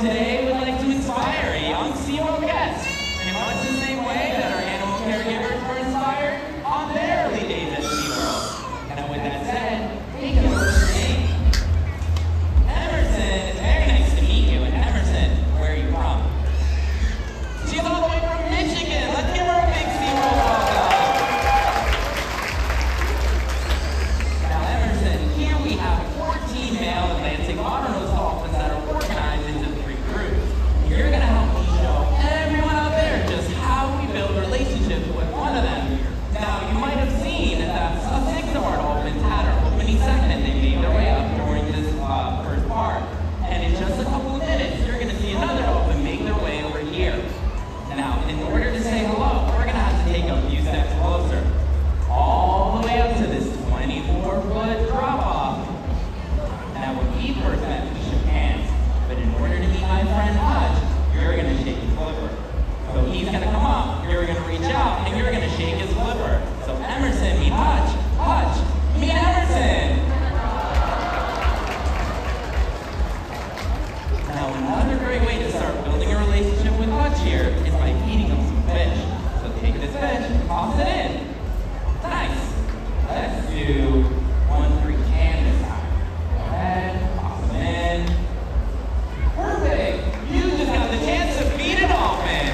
today would like to inspire a young Seaworld guest in much the same way that our animal caregivers were inspired on their early days at Seaworld. And with that said, take a look at your name. Emerson, it's very nice to meet you. And Emerson, where are you from? She's all the way from Michigan. Let's give her a big Seaworld welcome. Now, Emerson, here we have 14 male Atlantic bottlenose dolphins that are organized into 3 groups. You're going to help me show everyone out there just how we build relationships with one of them. Now, you might have seen that 6 of our dolphins had our opening segment. They made their way up during this first part. And in just a couple of minutes, you're going to see another dolphin make their way over here. Now, in order to say hello, we're going to have to take a few steps closer. All the way up to this 24-foot drop-off. Now, when we first met, we shook hands. But in order to meet my friend Hutch, you're going to shake his flipper. So he's going to come up, you're going to reach out, and you're going to shake his flipper. So Emerson, meet Hutch. Hutch, meet Emerson. Now, another great way to start building a relationship with Hutch here is by feeding him some fish. So take this fish, toss it in. Nice. Let's do 1-3 can this time. Go ahead, toss them in. Perfect. You just got the chance to feed a dolphin.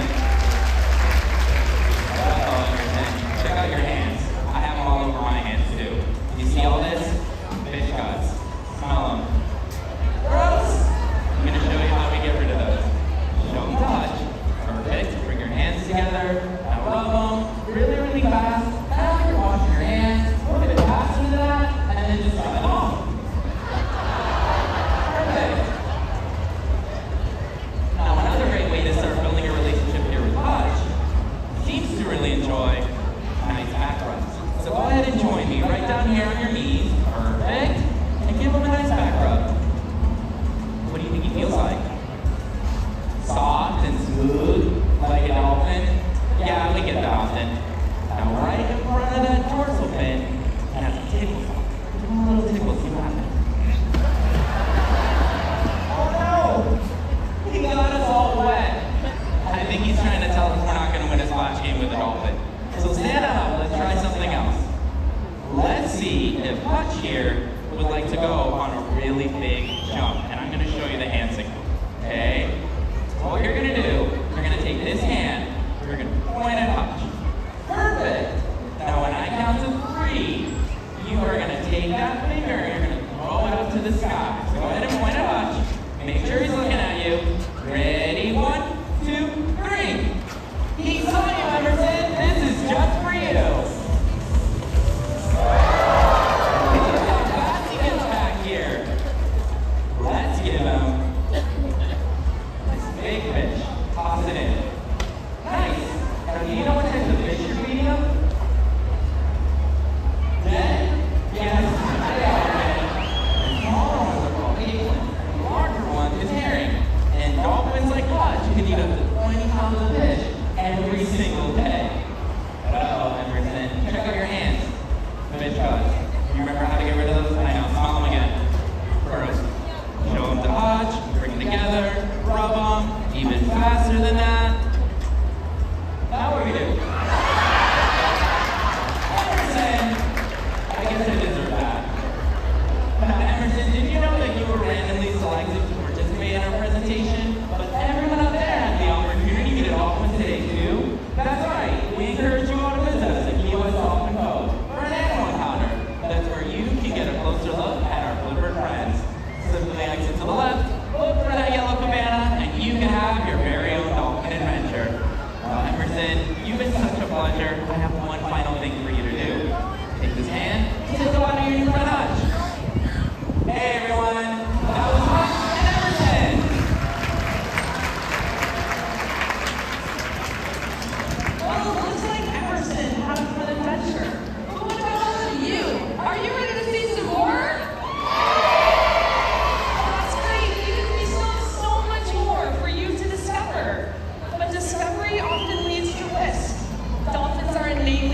Emerson, check out your hands. I have them all over my hands too. You see all this? Fish guts. Smell them. Gross. I'm going to show you how we get rid of those. Show them touch. Perfect. Bring your hands together. Now rub them really, really fast. Kind of like you're washing your hands. A bit faster than that. And then just rub it off. Perfect. Now another great way to start building a relationship here with Hutch seems to really enjoy nice back rubs. So go ahead and join me right down here on your knees. Perfect. And give him a nice back rub. What do you think he feels like? Soft and smooth, like a dolphin? Yeah, we get the dolphin. Now right in front of that dorsal fin, he has a tickle. Give him a little tickle, see what happens. Oh no! He got us all wet. I think he's trying to tell us we're not going to win a splash game with a dolphin. So stand up, let's try something else. Let's see if Hutch here would like to go on a really big jump. And I'm going to show you the hand signal. Okay? So what you're going to do, you're going to take this hand, you're going to point at Hutch. Perfect! Now when I count to 3, you are going to take that finger and you're going to throw it up to the sky. So go ahead and point at Hutch. Make sure he's looking at you. Ready? 1, 2, 3. He saw you, Emerson. This is just for you. Let's give him this big fish. Toss it in. Nice. Now, do you know what type of fish you're feeding him? Dead? Yes. They are dead. The smaller ones are called eagles. The larger one is herring. And dolphins like Hutch can eat up to 20 pounds of fish every single day. Uh-oh, Emerson. Check out your hands. Fish guts. You remember how to get rid of those? I know. Smell them again. First. Show them to Hutch, bring them together, rub them, even faster than that. Now what do we do? Emerson! I guess I deserve that. Now Emerson, did you know that you were randomly selected to participate in our presentation? But everyone out there had the opportunity to get a dolphin today too? That's right, we encourage you all to visit us at POV Dolphin Cove for an animal encounter. That's where you can get a closer look at our flippered friends. Simply exit to the left, look for that yellow cabana, and you can have your very own dolphin adventure. Emerson, you've been such a pleasure. I have one final thing for you to do. Take this hand, and go out of your new friend Hutch. Hey everyone, that was Hutch and Emerson. Well, looks like Emerson had a fun adventure. But what about all of you? Are you ready to see some more? Discovery often leads to risk. Dolphins are innately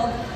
Seaworld.